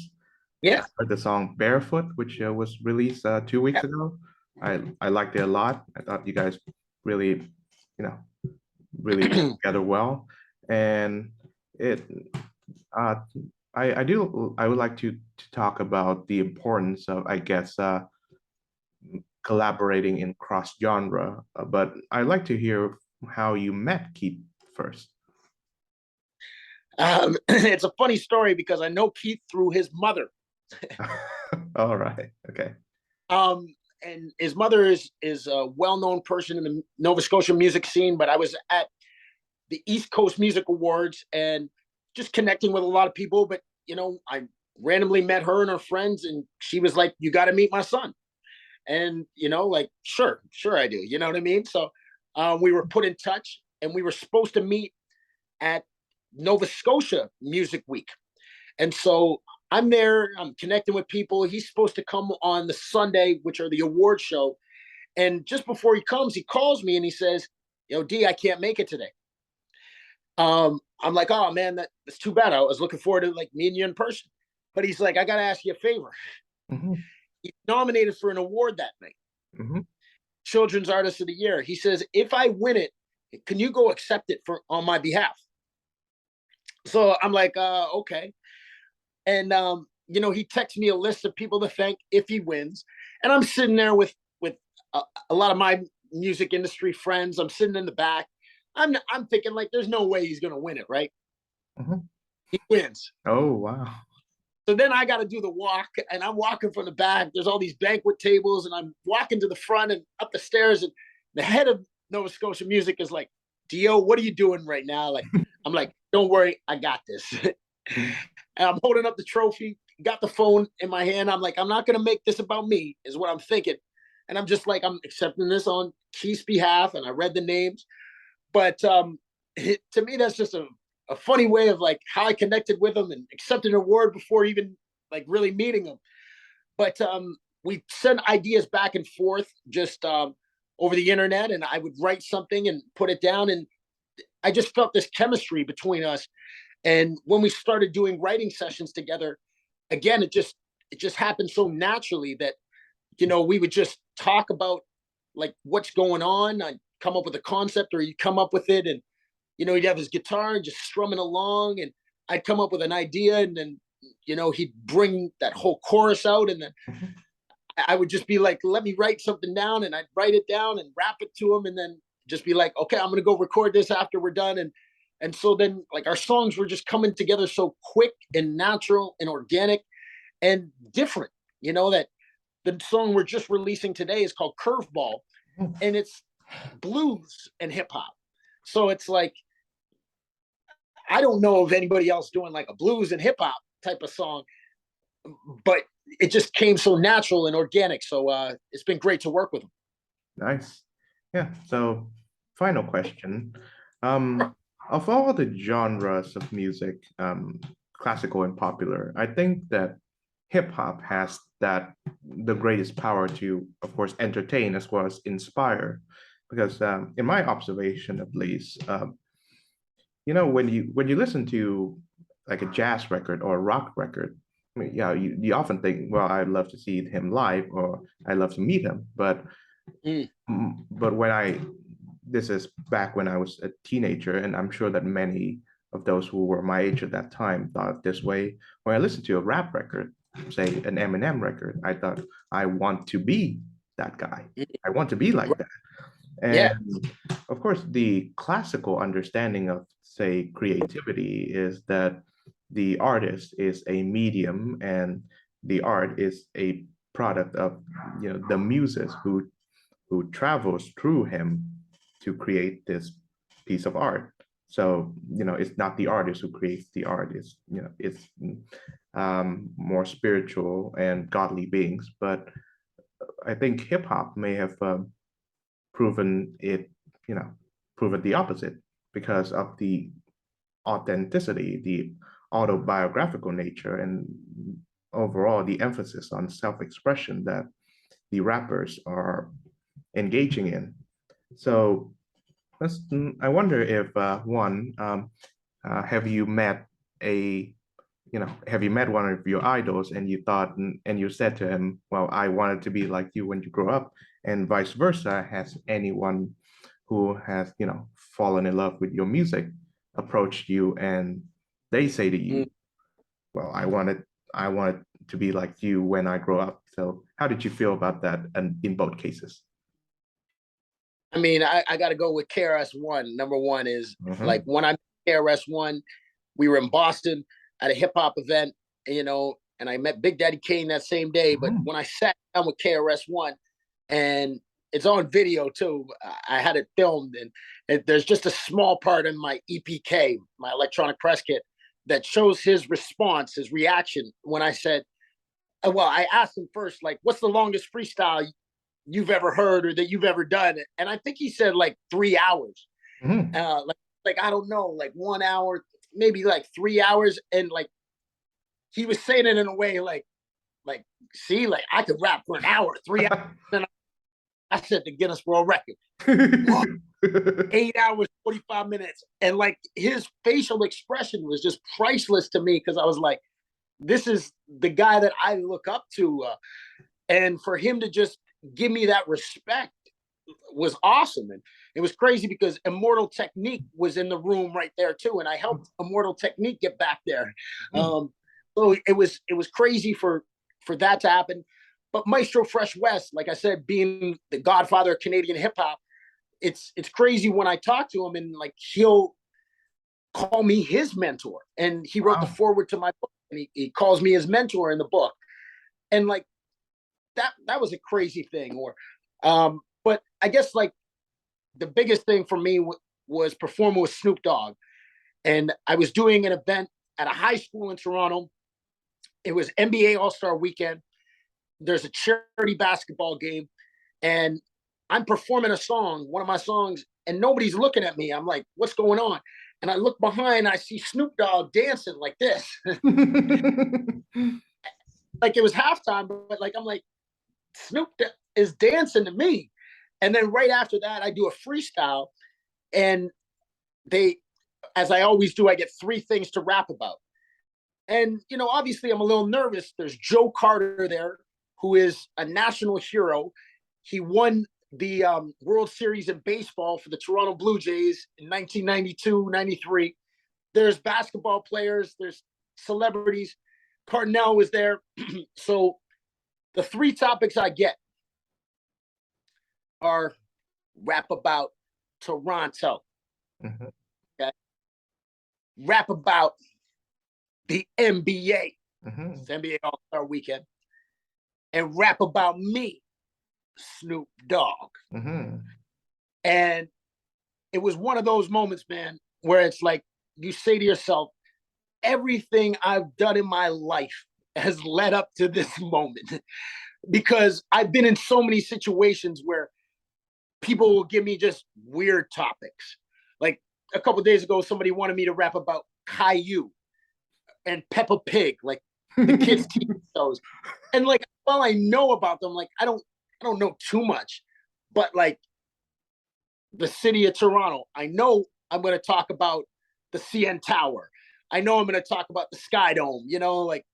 I Yeah. heard the song Barefoot, which was released 2 weeks Yeah. ago. I liked it a lot. I thought you guys really, really worked together well. And it uh I would like to talk about the importance of, I guess, collaborating in cross genre. But I'd like to hear how you met Keith first. It's a funny story because I know Keith through his mother. All right. Okay. Um, and his mother is a well-known person in the Nova Scotia music scene, but I was at the East Coast Music Awards and just connecting with a lot of people. But I randomly met her and her friends, and she was like, "You got to meet my son." And like, sure, I do. You know what I mean? So we were put in touch, and we were supposed to meet at Nova Scotia Music Week. And so I'm there, I'm connecting with people. He's supposed to come on the Sunday, which are the award show. And just before he comes, he calls me and he says, D, I can't make it today. I'm like, oh man, that's too bad. I was looking forward to like meeting you in person. But he's like, I gotta ask you a favor. Hmm. He's nominated for an award that night, Hmm. Children's Artist of the Year. He says, if I win it, can you go accept it for on my behalf? So I'm like, okay. And he texts me a list of people to thank if he wins. And I'm sitting there with a lot of my music industry friends. I'm sitting in the back. I'm thinking like, there's no way he's gonna win it, right? Mhm. He wins. Oh, wow. So then I got to do the walk, and I'm walking from the back. There's all these banquet tables, and I'm walking to the front and up the stairs. And the head of Nova Scotia Music is like, "Dio, what are you doing right now?" Like, I'm like, "Don't worry, I got this." Mhm. And I'm holding up the trophy, got the phone in my hand. I'm like, I'm not gonna make this about me, is what I'm thinking. And I'm just like, I'm accepting this on Keith's behalf, and I read the names. But to me, that's just a funny way of like how I connected with him and accepted an award before even like really meeting him. But we sent ideas back and forth just over the internet, and I would write something and put it down, and I just felt this chemistry between us. And when we started doing writing sessions together, again, it just happened so naturally that we would just talk about like what's going on. I'd come up with a concept, or he'd come up with it, and he'd have his guitar and just strumming along, and I'd come up with an idea, and then he'd bring that whole chorus out, and then I would just be like, let me write something down, and I'd write it down and rap it to him, and then just be like, okay, I'm gonna go record this after we're done. And so then like our songs were just coming together so quick and natural and organic and different. That the song we're just releasing today is called Curveball, and it's blues and hip hop. So it's like, I don't know of anybody else doing like a blues and hip hop type of song, but it just came so natural and organic. So it's been great to work with them. Nice. Yeah. So, final question. Of all the genres of music, classical and popular, I think that hip hop has the greatest power to, of course, entertain as well as inspire. Because in my observation, at least, when you listen to like a jazz record or a rock record, I mean, yeah, you often think, well, I'd love to see him live or I'd love to meet him. Mm. But this is back when I was a teenager, and I'm sure that many of those who were my age at that time thought this way. When I listened to a rap record, say an Eminem record, I thought, I want to be that guy. I want to be like that. Yeah. And of course, the classical understanding of, say, creativity is that the artist is a medium and the art is a product of the muses who travels through him to create this piece of art. So it's not the artist who creates the art. It's more spiritual and godly beings. But I think hip hop may have proven it, proven the opposite because of the authenticity, the autobiographical nature, and overall the emphasis on self-expression that the rappers are engaging in. So I wonder if have you met a, have you met one of your idols and you thought and you said to him, well, I wanted to be like you when you grow up, and vice versa. Has anyone who has, fallen in love with your music approached you and they say to you, Mm. well, I wanted to be like you when I grow up. So how did you feel about that and in both cases? I mean, I got to go with KRS-One. Number one is like Mhm. when I met KRS-One, we were in Boston at a hip hop event, and I met Big Daddy Kane that same day. But Mhm. when I sat down with KRS-One, and it's on video too, I had it filmed, and there's just a small part in my EPK, my electronic press kit, that shows his response, his reaction when I said, well, I asked him first, like, what's the longest freestyle you've ever heard or that you've ever done? And I think he said like 3 hours. Mhm. Like I don't know, like 1 hour, maybe like 3 hours. And like he was saying it in a way like, see, like I could rap for an hour, 3 hours. And I said the Guinness World Record. What? 8 hours, 45 minutes. And like his facial expression was just priceless to me because I was like, this is the guy that I look up to. And for him to just give me that respect was awesome. And it was crazy because Immortal Technique was in the room right there too. And I helped Immortal Technique get back there. Mhm. So it was crazy for that to happen. but Maestro Fresh West, like I said, being the godfather of Canadian hip hop, it's crazy when I talk to him, and like he'll call me his mentor. And he wrote the Wow. foreword to my book, and he calls me his mentor in the book. And like that was a crazy thing. Or but I guess like the biggest thing for me was performing with Snoop Dogg. And I was doing an event at a high school in Toronto. It was NBA All-Star Weekend. There's a charity basketball game, and I'm performing a song, one of my songs, and nobody's looking at me. I'm like, what's going on? And I look behind, I see Snoop Dogg dancing like this. Like it was halftime, but like I'm like, Snoop is dancing to me. And then right after that, I do a freestyle, and they, as I always do, I get three things to rap about. And, you know, obviously I'm a little nervous. There's Joe Carter there, who is a national hero. He won the World Series in baseball for the Toronto Blue Jays in 1992, 93. There's basketball players, there's celebrities. Cardinal was there. So the three topics I get are rap about Toronto, Mhm. okay? Rap about the NBA, Mhm. it's NBA All-Star Weekend, and rap about me, Snoop Dogg. Mhm. And it was one of those moments, man, where it's like you say to yourself, everything I've done in my life has led up to this moment. Because I've been in so many situations where people will give me just weird topics. Like a couple of days ago, somebody wanted me to rap about Caillou and Peppa Pig, like the kids' TV shows. And like, while I know about them, like I don't know too much, but like the city of Toronto, I know I'm going to talk about the CN Tower. I know I'm going to talk about the Sky Dome. You know, like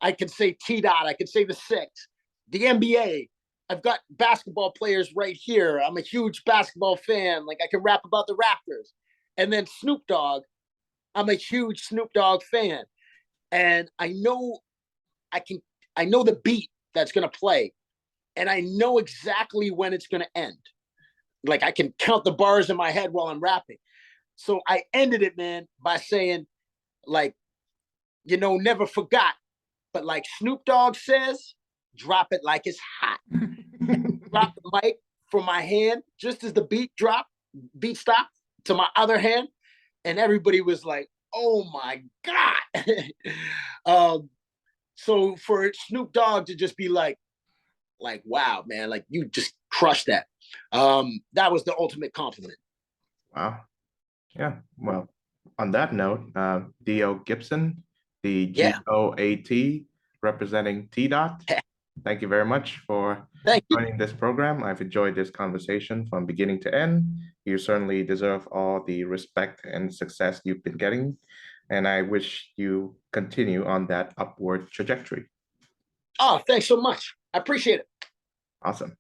I can say T Dot, I can say the Six, the NBA. I've got basketball players right here. I'm a huge basketball fan. Like I can rap about the Raptors. And then Snoop Dogg, I'm a huge Snoop Dogg fan. And I can I know the beat that's gonna play, and I know exactly when it's gonna end. Like I can count the bars in my head while I'm rapping. So I ended it, man, by saying, like, never forgot. But like Snoop Dogg says, drop it like it's hot. Drop the mic from my hand just as the beat stopped to my other hand, and everybody was like, "Oh my god!" So for Snoop Dogg to just be like, "Wow, man, like you just crushed that." That was the ultimate compliment. Wow. Yeah. Well, on that note, D.O. Gibson, the Yeah. GOAT representing T Dot. Thank you very much for Thank you. joining this program. I've enjoyed this conversation from beginning to end. You certainly deserve all the respect and success you've been getting, and I wish you continue on that upward trajectory. Oh, thanks so much. I appreciate it. Awesome.